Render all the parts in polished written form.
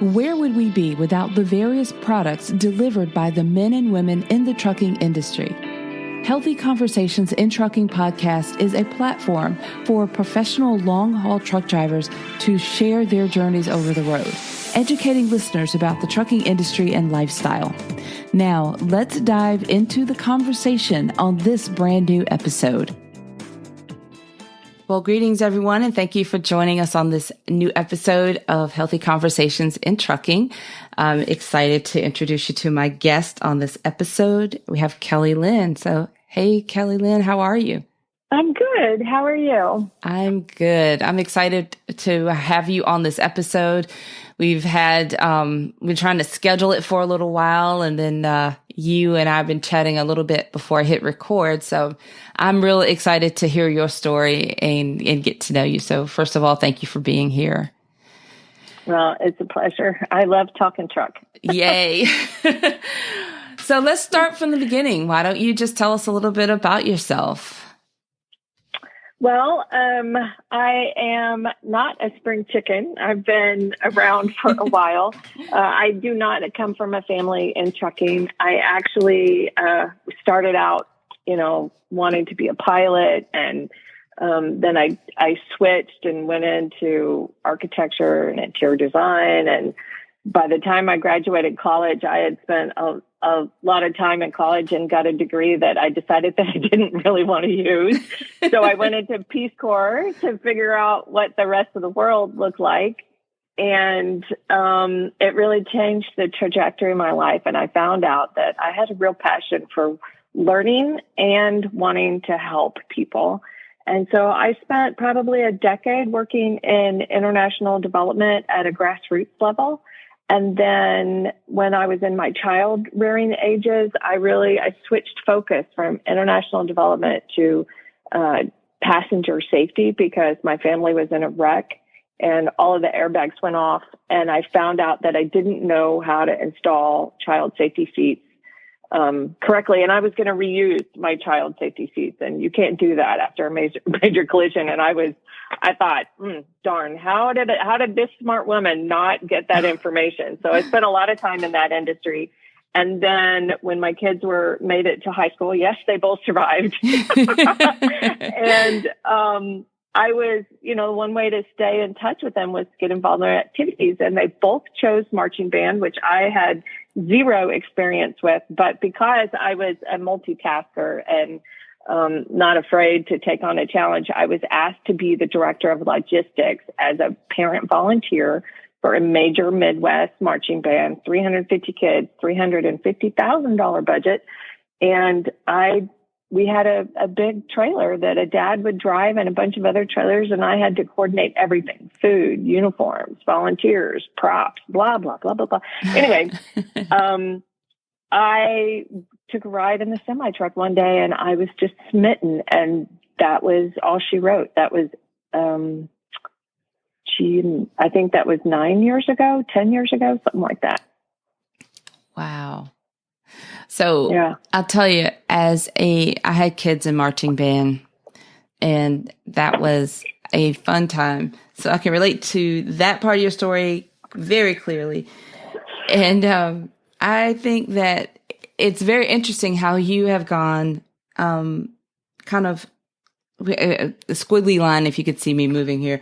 Where would we be without the various products delivered by the men and women in the trucking industry? Healthy Conversations in Trucking podcast is a platform for professional long-haul truck drivers to share their journeys over the road, educating listeners about the trucking industry and lifestyle. Now, let's dive into the conversation on this brand new episode. Well, greetings, everyone, and thank you for joining us on this new episode of Healthy Conversations in Trucking. I'm excited to introduce you to my guest on this episode. We have Kellylynn. So, hey, Kellylynn, how are you? I'm good. How are you? I'm good. I'm excited to have you on this episode. We've been trying to schedule it for a little while, and then you and I have been chatting a little bit before I hit record. So I'm really excited to hear your story and get to know you. So first of all, thank you for being here. Well, it's a pleasure. I love talking truck. Yay. So let's start from the beginning. Why don't you just tell us a little bit about yourself? Well, I am not a spring chicken. I've been around for a while. I do not come from a family in trucking. I actually started out, wanting to be a pilot, and then I switched and went into architecture and interior design. And by the time I graduated college, I had spent a lot of time in college and got a degree that I decided that I didn't really want to use. So I went into Peace Corps to figure out what the rest of the world looked like. And it really changed the trajectory of my life. And I found out that I had a real passion for learning and wanting to help people. And so I spent probably a decade working in international development at a grassroots level. And then when I was in my child rearing ages, I switched focus from international development to passenger safety, because my family was in a wreck and all of the airbags went off. And I found out that I didn't know how to install child safety seats correctly. And I was going to reuse my child safety seats, and you can't do that after a major collision. And I thought, darn, how did this smart woman not get that information? So I spent a lot of time in that industry. And then when my kids made it to high school, yes, they both survived. And I was, one way to stay in touch with them was get involved in their activities. And they both chose marching band, which I had zero experience with. But because I was a multitasker and not afraid to take on a challenge, I was asked to be the director of logistics as a parent volunteer for a major Midwest marching band, 350 kids, $350,000 budget. And we had a big trailer that a dad would drive and a bunch of other trailers, and I had to coordinate everything: food, uniforms, volunteers, props, blah, blah, blah, blah, blah. Anyway, I took a ride in the semi truck one day and I was just smitten, and that was all she wrote. That was, I think that was 10 years ago, something like that. Wow. So yeah. I'll tell you, I had kids in marching band, and that was a fun time. So I can relate to that part of your story very clearly. And I think that it's very interesting how you have gone kind of a squiggly line, if you could see me moving here,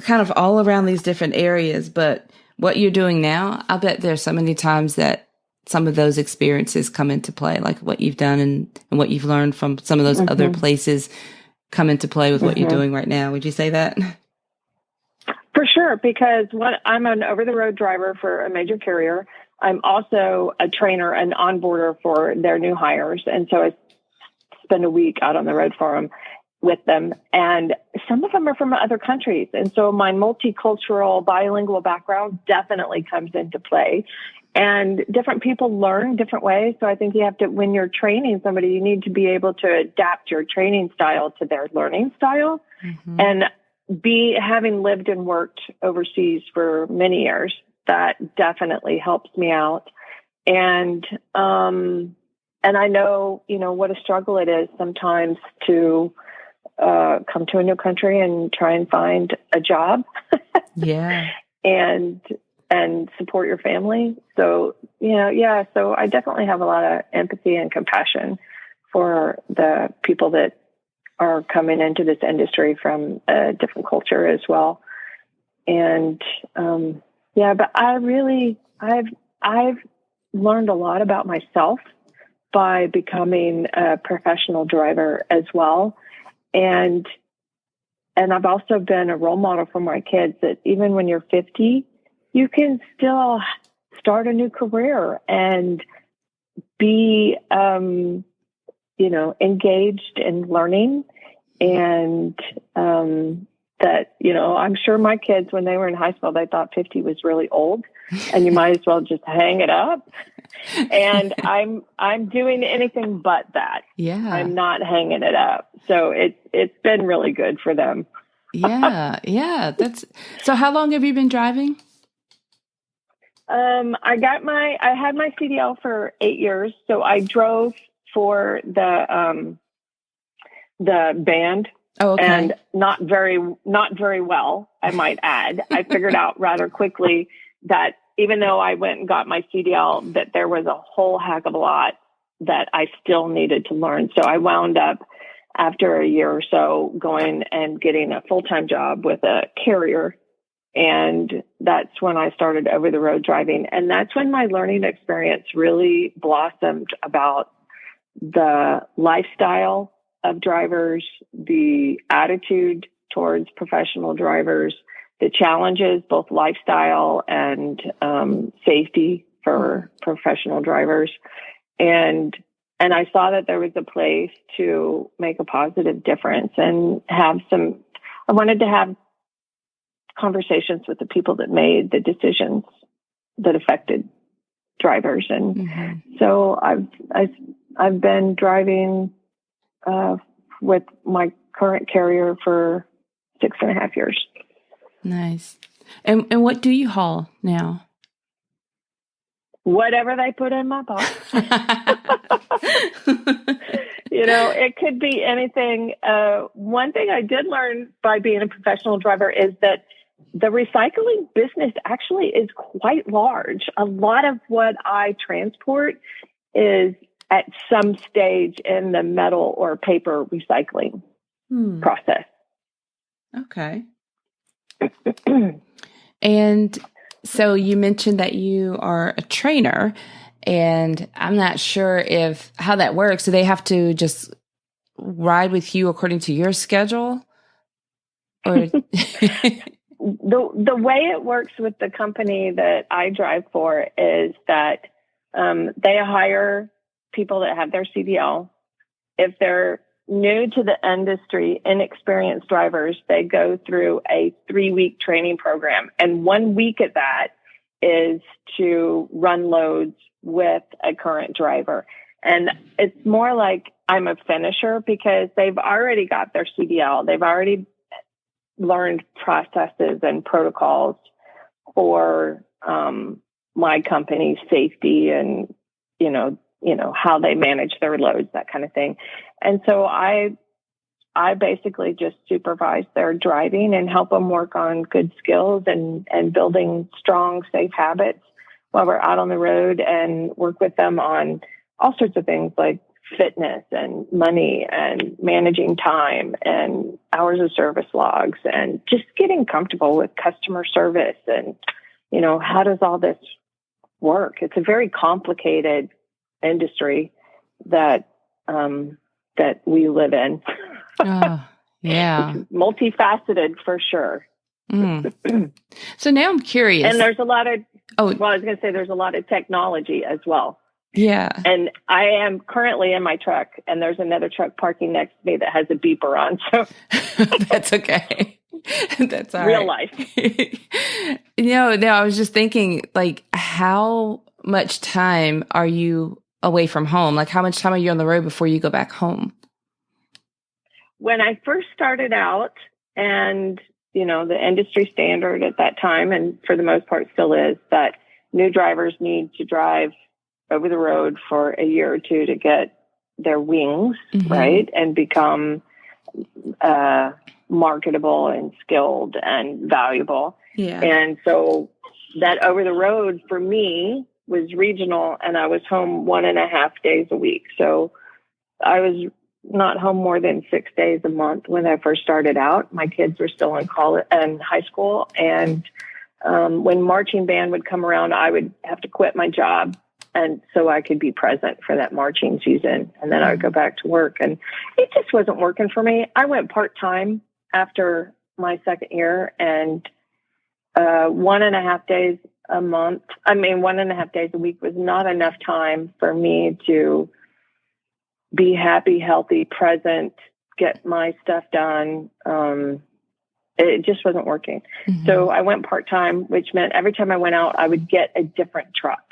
kind of all around these different areas. But what you're doing now, I bet there's so many times that some of those experiences come into play, like what you've done and what you've learned from some of those other places come into play with what you're doing right now. Would you say that? For sure, because I'm an over-the-road driver for a major carrier. I'm also a trainer and onboarder for their new hires. And so I spend a week out on the road with them. And some of them are from other countries. And so my multicultural, bilingual background definitely comes into play. And different people learn different ways. So I think you have to, when you're training somebody, you need to be able to adapt your training style to their learning style. Mm-hmm. And having lived and worked overseas for many years, that definitely helps me out. And I know, what a struggle it is sometimes to come to a new country and try and find a job. Yeah. And and support your family. So, so I definitely have a lot of empathy and compassion for the people that are coming into this industry from a different culture as well. And, but I've learned a lot about myself by becoming a professional driver as well. And I've also been a role model for my kids that even when you're 50, you can still start a new career and be, engaged in learning. And that, I'm sure my kids, when they were in high school, they thought 50 was really old and you might as well just hang it up. And I'm doing anything but that. Yeah. I'm not hanging it up. So it's been really good for them. Yeah. Yeah. So how long have you been driving? I had my CDL for 8 years. So I drove for the band. Oh, okay. And not very well, I might add. I figured out rather quickly that even though I went and got my CDL, that there was a whole heck of a lot that I still needed to learn. So I wound up, after a year or so, going and getting a full-time job with a carrier. And that's when I started over-the-road driving. And that's when my learning experience really blossomed about the lifestyle of drivers, the attitude towards professional drivers, the challenges, both lifestyle and safety for professional drivers. And I saw that there was a place to make a positive difference and I wanted to have conversations with the people that made the decisions that affected drivers. And so I've been driving with my current carrier for 6.5 years. Nice. And what do you haul now? Whatever they put in my box. It could be anything. One thing I did learn by being a professional driver is that the recycling business actually is quite large. A lot of what I transport is at some stage in the metal or paper recycling process. Okay. And so you mentioned that you are a trainer, and I'm not sure how that works. Do they have to just ride with you according to your schedule? Or the way it works with the company that I drive for is that they hire people that have their CDL. If they're new to the industry, inexperienced drivers, they go through a 3-week training program. And 1 week of that is to run loads with a current driver. And it's more like I'm a finisher because they've already got their CDL. They've already learned processes and protocols for my company's safety and, how they manage their loads, that kind of thing. And so I basically just supervise their driving and help them work on good skills and building strong, safe habits while we're out on the road, and work with them on all sorts of things like fitness and money and managing time and hours of service logs and just getting comfortable with customer service and, how does all this work? It's a very complicated industry that we live in. Oh, yeah. Multifaceted for sure. So now I'm curious. And there's a lot of, I was going to say there's a lot of technology as well. Yeah. And I am currently in my truck, and there's another truck parking next to me that has a beeper on. So that's okay. That's all real right. life. No, I was just thinking, like, how much time are you away from home? Like, how much time are you on the road before you go back home? When I first started out, and, the industry standard at that time, and for the most part still is, that new drivers need to drive over the road for a year or two to get their wings, right? And become marketable and skilled and valuable. Yeah. And so that over the road for me was regional, and I was home 1.5 days a week. So I was not home more than 6 days a month when I first started out. My kids were still in college and high school. And when marching band would come around, I would have to quit my job. And so I could be present for that marching season. And then I would go back to work. And it just wasn't working for me. I went part-time after my second year, and 1.5 days a month. 1.5 days a week was not enough time for me to be happy, healthy, present, get my stuff done. It just wasn't working. Mm-hmm. So I went part-time, which meant every time I went out, I would get a different truck.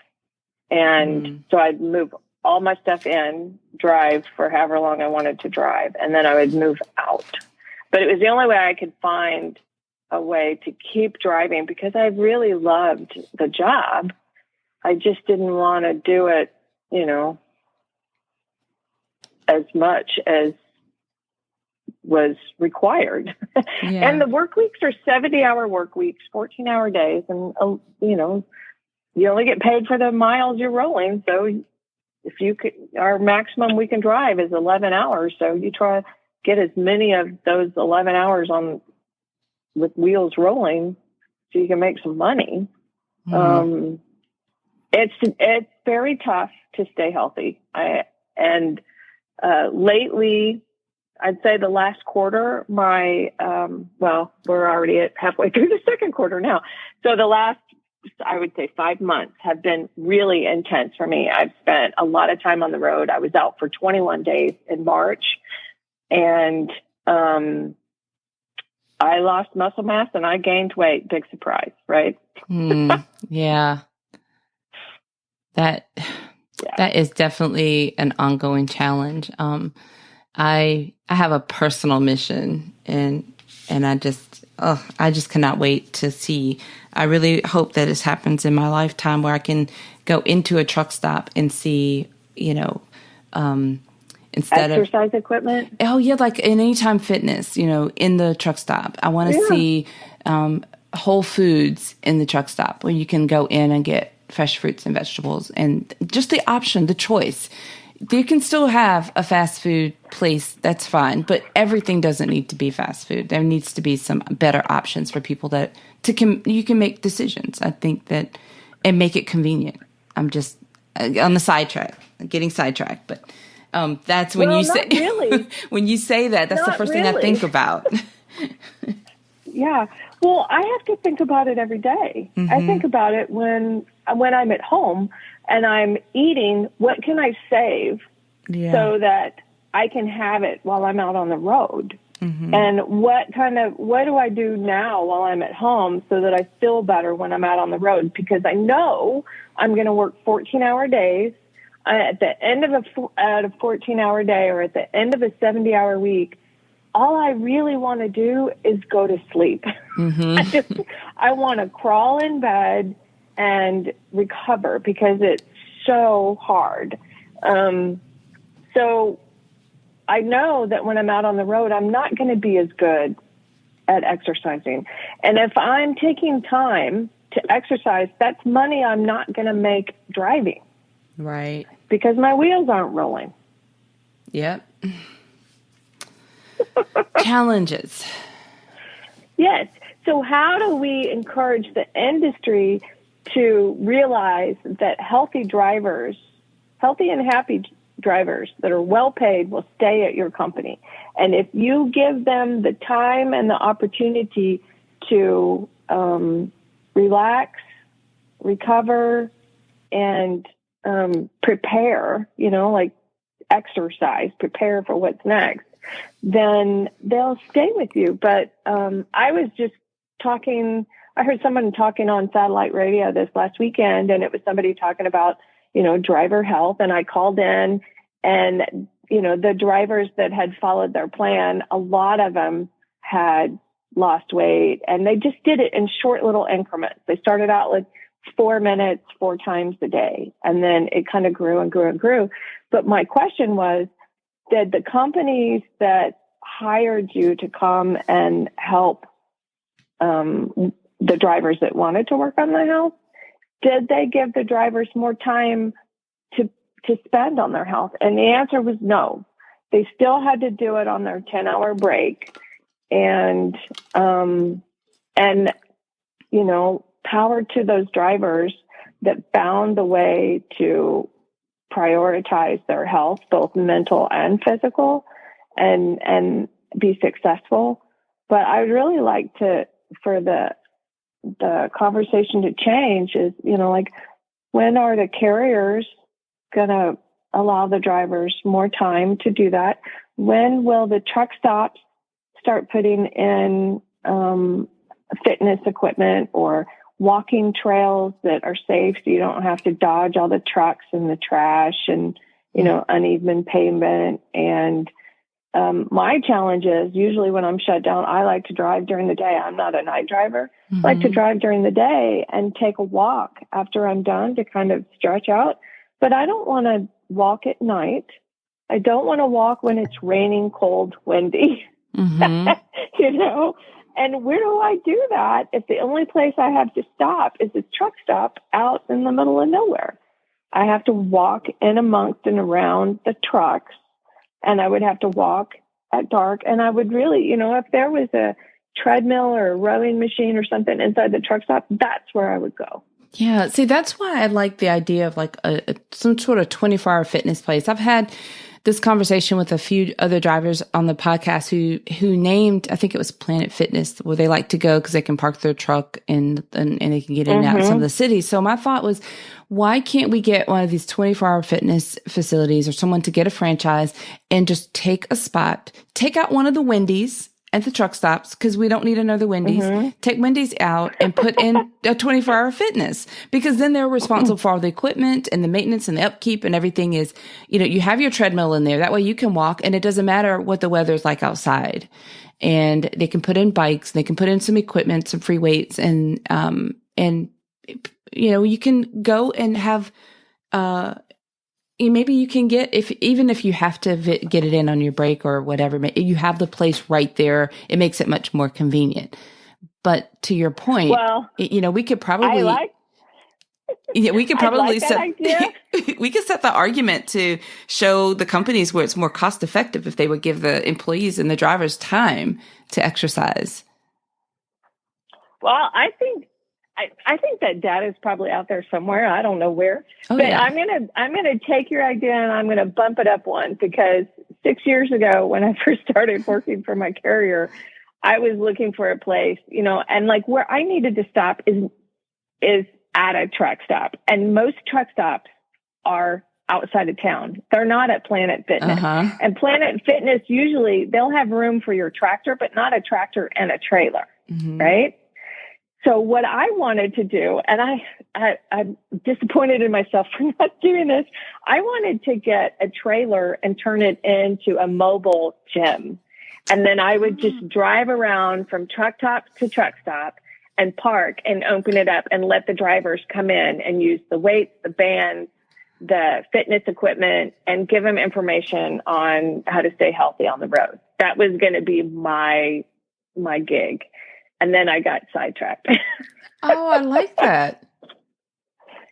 And so I'd move all my stuff in, drive for however long I wanted to drive, and then I would move out. But it was the only way I could find a way to keep driving, because I really loved the job. I just didn't want to do it, as much as was required. Yeah. And the work weeks are 70-hour work weeks, 14-hour days. And, you only get paid for the miles you're rolling. So if you could, our maximum we can drive is 11 hours. So you try to get as many of those 11 hours on with wheels rolling so you can make some money. Mm-hmm. It's very tough to stay healthy. Lately, I'd say the last quarter, we're already at halfway through the second quarter now. So the last, I would say 5 months have been really intense for me. I've spent a lot of time on the road. I was out for 21 days in March, and I lost muscle mass and I gained weight. Big surprise, right? Yeah. That is definitely an ongoing challenge. I have a personal mission, and I just cannot wait to see. I really hope that this happens in my lifetime, where I can go into a truck stop and see, instead exercise equipment. Oh yeah, like in Anytime Fitness, in the truck stop. I want to see Whole Foods in the truck stop, where you can go in and get fresh fruits and vegetables, and just the option, the choice. You can still have a fast food place, that's fine, but everything doesn't need to be fast food. There needs to be some better options for people you can make decisions. I think that, and make it convenient. I'm just on the sidetrack, getting sidetracked, but that's when really. when you say that's not the first thing I think about. Yeah. Well, I have to think about it every day. Mm-hmm. I think about it when I'm at home and I'm eating, what can I save so that I can have it while I'm out on the road? Mm-hmm. And what do I do now while I'm at home so that I feel better when I'm out on the road? Because I know I'm going to work 14-hour days. At the end of a 14-hour day, or at the end of a 70-hour week, all I really want to do is go to sleep. Mm-hmm. I want to crawl in bed and recover, because it's so hard. So I know that when I'm out on the road, I'm not going to be as good at exercising. And if I'm taking time to exercise, that's money I'm not going to make driving. Right. Because my wheels aren't rolling. Yep. Challenges. Yes. So how do we encourage the industry to realize that healthy and happy drivers that are well paid will stay at your company? And if you give them the time and the opportunity to relax, recover, and prepare, like exercise, prepare for what's next, then they'll stay with you. But I was just I heard someone talking on satellite radio this last weekend, and it was somebody talking about, driver health. And I called in, and, the drivers that had followed their plan, a lot of them had lost weight, and they just did it in short little increments. They started out with 4 minutes, 4 times a day. And then it kind of grew and grew and grew. But my question was, did the companies that hired you to come and help the drivers that wanted to work on the health? Did they give the drivers more time to spend on their health? And the answer was no. They still had to do it on their 10-hour break. And power to those drivers that found the way to prioritize their health, both mental and physical, and be successful. But I would really like for the conversation to change is, when are the carriers going to allow the drivers more time to do that? When will the truck stops start putting in fitness equipment or walking trails that are safe so you don't have to dodge all the trucks and the trash and, uneven pavement? And my challenge is usually when I'm shut down, I like to drive during the day. I'm not a night driver. I like to drive during the day and take a walk after I'm done to kind of stretch out. But I don't want to walk at night. I don't want to walk when it's raining, cold, windy, And where do I do that if the only place I have to stop is a truck stop out in the middle of nowhere? I have to walk in amongst and around the trucks, and I would have to walk at dark. And I would really, if there was a treadmill or a rowing machine or something inside the truck stop, that's where I would go. Yeah. See, that's why I like the idea of like some sort of 24-hour fitness place. I've had this conversation with a few other drivers on the podcast who named, I think it was Planet Fitness, where they like to go because they can park their truck and they can get in and out of some of the cities. So my thought was, why can't we get one of these 24-hour fitness facilities or someone to get a franchise and just take a spot, take out one of the Wendy's at the truck stops, because we don't need another Wendy's, take Wendy's out and put in a 24-hour fitness, because then they're responsible for all the equipment and the maintenance and the upkeep, and everything is, you have your treadmill in there. That way you can walk and it doesn't matter what the weather's like outside. And they can put in bikes, they can put in some equipment, some free weights, and you can go and have, maybe you can get, even if you have to get it in on your break or whatever, you have the place right there. It makes it much more convenient. But to your point, we could probably, we could probably we could set the argument to show the companies where it's more cost effective if they would give the employees and the drivers time to exercise. Well, I think that data is probably out there somewhere. I don't know where, but yeah. I'm gonna take your idea and I'm gonna bump it up one, because 6 years ago when I first started working for my carrier, I was looking for a place, and like where I needed to stop is at a truck stop, and most truck stops are outside of town. They're not at Planet Fitness, and Planet Fitness usually they'll have room for your tractor, but not a tractor and a trailer, right? So what I wanted to do, and I'm disappointed in myself for not doing this, I wanted to get a trailer and turn it into a mobile gym. And then I would just drive around from truck stop to truck stop and park and open it up and let the drivers come in and use the weights, the bands, the fitness equipment, and give them information on how to stay healthy on the road. That was going to be my gig. And then I got sidetracked. Oh, I like that.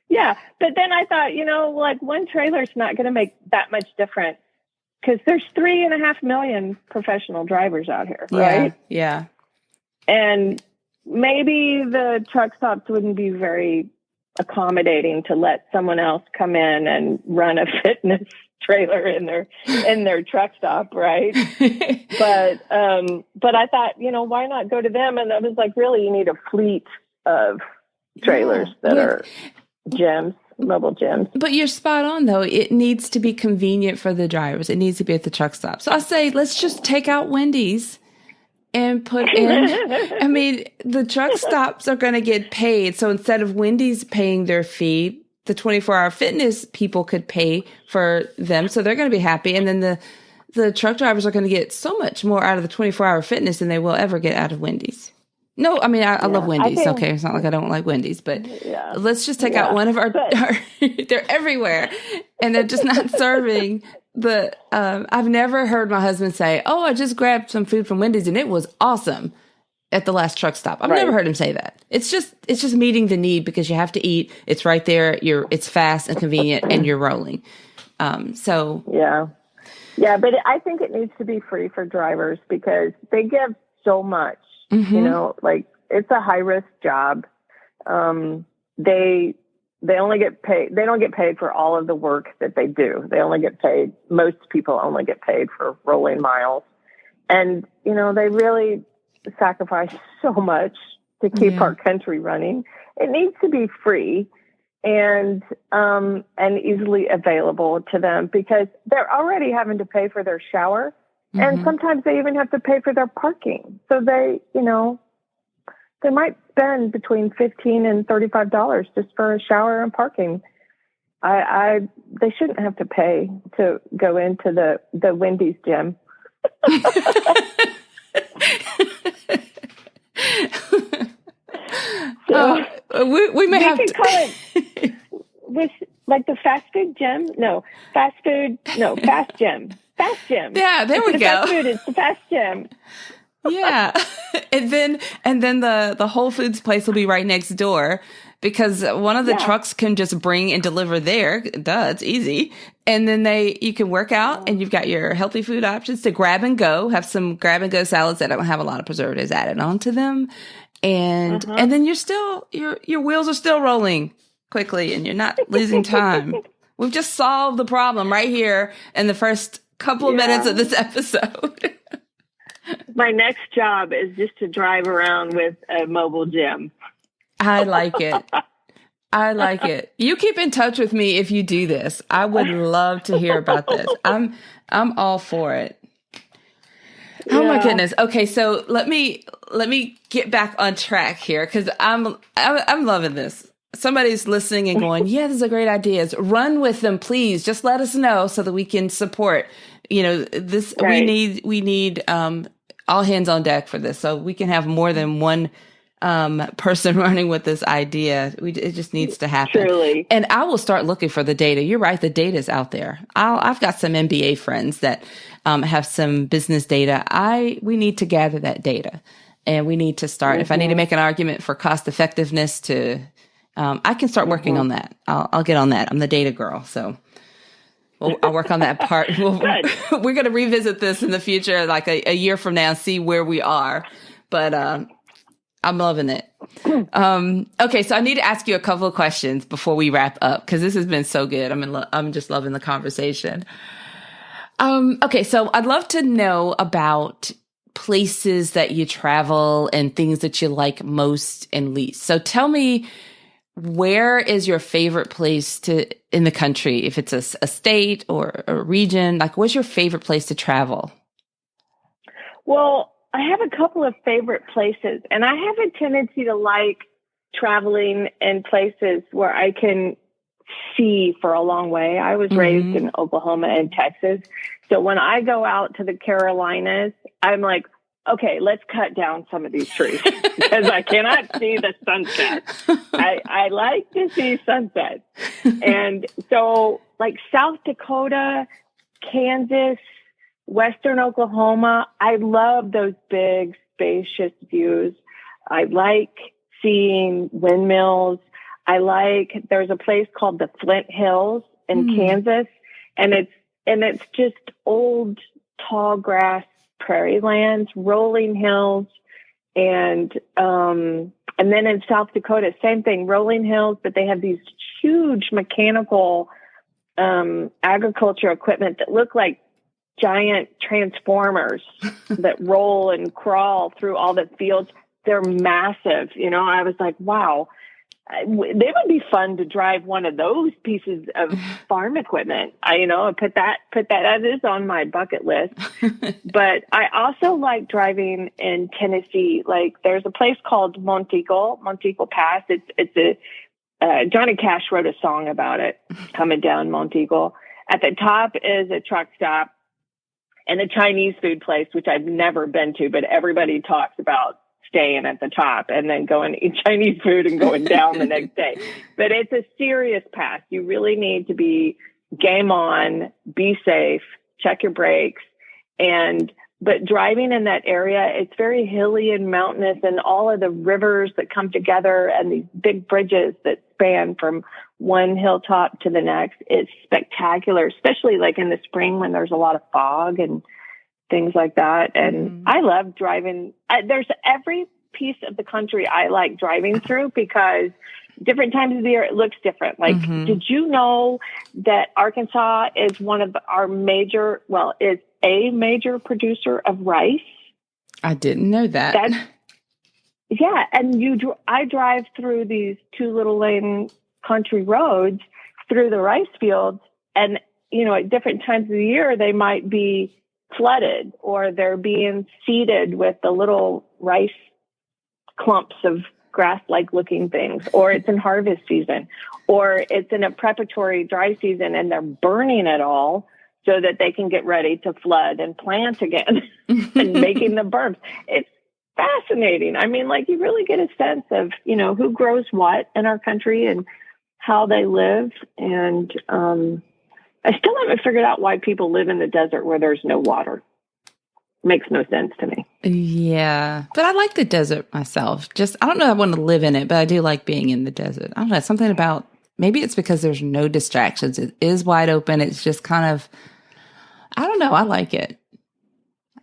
Yeah. But then I thought, like one trailer is not going to make that much difference, because there's 3.5 million professional drivers out here, right? Yeah. And maybe the truck stops wouldn't be very accommodating to let someone else come in and run a fitness trailer in their truck stop, right? But I thought, why not go to them? And I was like, really, you need a fleet of trailers that are gyms, mobile gyms. But you're spot on, though. It needs to be convenient for the drivers. It needs to be at the truck stop. So I say, let's just take out Wendy's and put in, the truck stops are going to get paid. So instead of Wendy's paying their fee, the 24-hour fitness people could pay for them. So they're going to be happy. And then the truck drivers are going to get so much more out of the 24-hour fitness than they will ever get out of Wendy's. No, I love Wendy's. Okay. It's not like I don't like Wendy's, but let's just take out one of our they're everywhere, and they're just not serving I've never heard my husband say, "Oh, I just grabbed some food from Wendy's and it was awesome." at the last truck stop. I've never heard him say that. It's just meeting the need because you have to eat. It's right there. It's fast and convenient and you're rolling. Yeah, but I think it needs to be free for drivers because they give so much, like it's a high risk job. They only get paid. They don't get paid for all of the work that they do. They only get paid. Most people only get paid for rolling miles. And, they really sacrifice so much to keep our country running. It needs to be free and easily available to them because they're already having to pay for their shower. And sometimes they even have to pay for their parking. So they might spend between $15 and $35 just for a shower and parking. They shouldn't have to pay to go into the Wendy's gym. So we may have to call it with like the fast food gym. Fast gym. Fast gym. Yeah, there we go. Fast food is the fast gym. Yeah. And then the Whole Foods place will be right next door because one of the trucks can just bring and deliver there. Duh, it's easy. And then you can work out and you've got your healthy food options to grab and go, have some grab and go salads that don't have a lot of preservatives added onto them. And then your wheels are still rolling quickly and you're not losing time. We've just solved the problem right here in the first couple of minutes of this episode. My next job is just to drive around with a mobile gym. I like it. You keep in touch with me if you do this. I would love to hear about this. I'm all for it. Oh my goodness. Okay, so let me get back on track here because I'm loving this. Somebody's listening and going, yeah, this is a great idea. Run with them, please. Just let us know so that we can support. This. Right. We need all hands on deck for this, so we can have more than one person running with this idea. It just needs to happen. Truly. And I will start looking for the data. You're right. The data is out there. I've got some MBA friends that have some business data. We need to gather that data and we need to start. If I need to make an argument for cost effectiveness I can start working on that. I'll get on that. I'm the data girl. So I'll work on that part. We're going to revisit this in the future, like a year from now, see where we are. But I'm loving it. Okay, so I need to ask you a couple of questions before we wrap up because this has been so good. I'm just loving the conversation. Okay, so I'd love to know about places that you travel and things that you like most and least. So tell me, where is your favorite place in the country? If it's a state or a region, like what's your favorite place to travel? Well, I have a couple of favorite places, and I have a tendency to like traveling in places where I can see for a long way. I was raised in Oklahoma and Texas. So when I go out to the Carolinas, I'm like, okay, let's cut down some of these trees because I cannot see the sunset. I like to see sunsets. And so like South Dakota, Kansas, Western Oklahoma, I love those big, spacious views. I like seeing windmills. There's a place called the Flint Hills in Kansas, and it's just old, tall grass prairie lands, rolling hills, and then in South Dakota, same thing, rolling hills, but they have these huge mechanical agriculture equipment that look like giant transformers that roll and crawl through all the fields. They're massive. I was like, wow, they would be fun to drive one of those pieces of farm equipment. I put that is on my bucket list. But I also like driving in Tennessee. Like there's a place called Monteagle Pass. It's Johnny Cash wrote a song about it, coming down Monteagle. At the top is a truck stop and a Chinese food place, which I've never been to, but everybody talks about staying at the top and then going to eat Chinese food and going down the next day. But it's a serious pass. You really need to be game on, be safe, check your brakes. And But driving in that area, it's very hilly and mountainous, and all of the rivers that come together and these big bridges that span from one hilltop to the next. It's spectacular, especially like in the spring when there's a lot of fog and things like that. And I love driving. There's every piece of the country I like driving through because different times of the year, it looks different. Like, did you know that Arkansas is one of our is a major producer of rice? I didn't know that. Yeah. And I drive through these 2 little lane country roads through the rice fields. And, at different times of the year, they might be flooded or they're being seeded with the little rice clumps of grass-like looking things, or it's in harvest season, or it's in a preparatory dry season and they're burning it all so that they can get ready to flood and plant again and making the berms. It's fascinating. I mean, like, you really get a sense of, who grows what in our country and how they live. And I still haven't figured out why people live in the desert where there's no water. Makes no sense to me. Yeah. But I like the desert myself. I don't know if I want to live in it, but I do like being in the desert. I don't know. Something about, maybe it's because there's no distractions. It is wide open. It's just kind of, I don't know. I like it.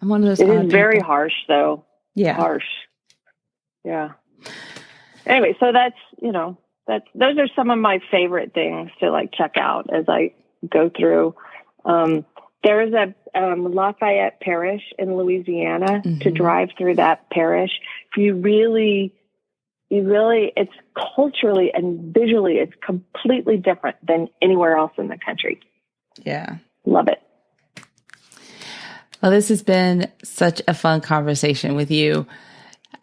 I'm one of those. It is very harsh, though. Yeah. Harsh. Yeah. Anyway, so those are some of my favorite things to like check out as I go through. There is a Lafayette Parish in Louisiana. To drive through that parish, you really, it's culturally and visually, it's completely different than anywhere else in the country. Yeah. Love it. Well, this has been such a fun conversation with you.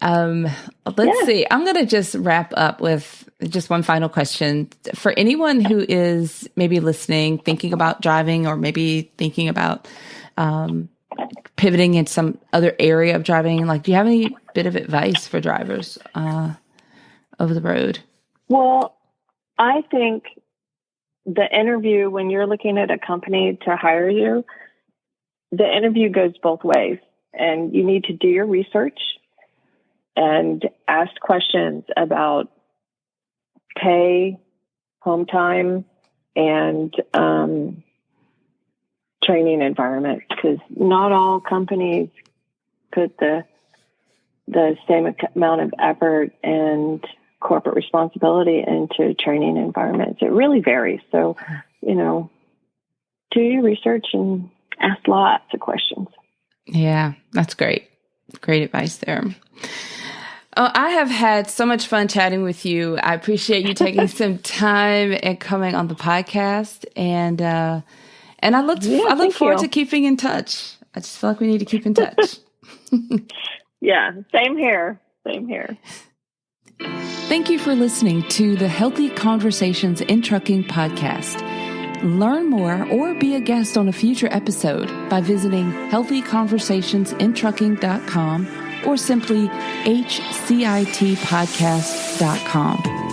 Let's see. I'm going to just wrap up with just one final question. For anyone who is maybe listening, thinking about driving, or maybe thinking about pivoting in some other area of driving, like, do you have any bit of advice for drivers over the road? Well, I think the interview, when you're looking at a company to hire you, the interview goes both ways, and you need to do your research and ask questions about pay, home time, and training environment, because not all companies put the same amount of effort and corporate responsibility into training environments. It really varies. So, do your research and ask lots of questions. Yeah, that's great. Great advice there. Oh, I have had so much fun chatting with you. I appreciate you taking some time and coming on the podcast. And I look forward to keeping in touch. I just feel like we need to keep in touch. Yeah, same here. Same here. Thank you for listening to the Healthy Conversations in Trucking podcast. Learn more or be a guest on a future episode by visiting healthyconversationsinTrucking.com or simply HCITpodcast.com.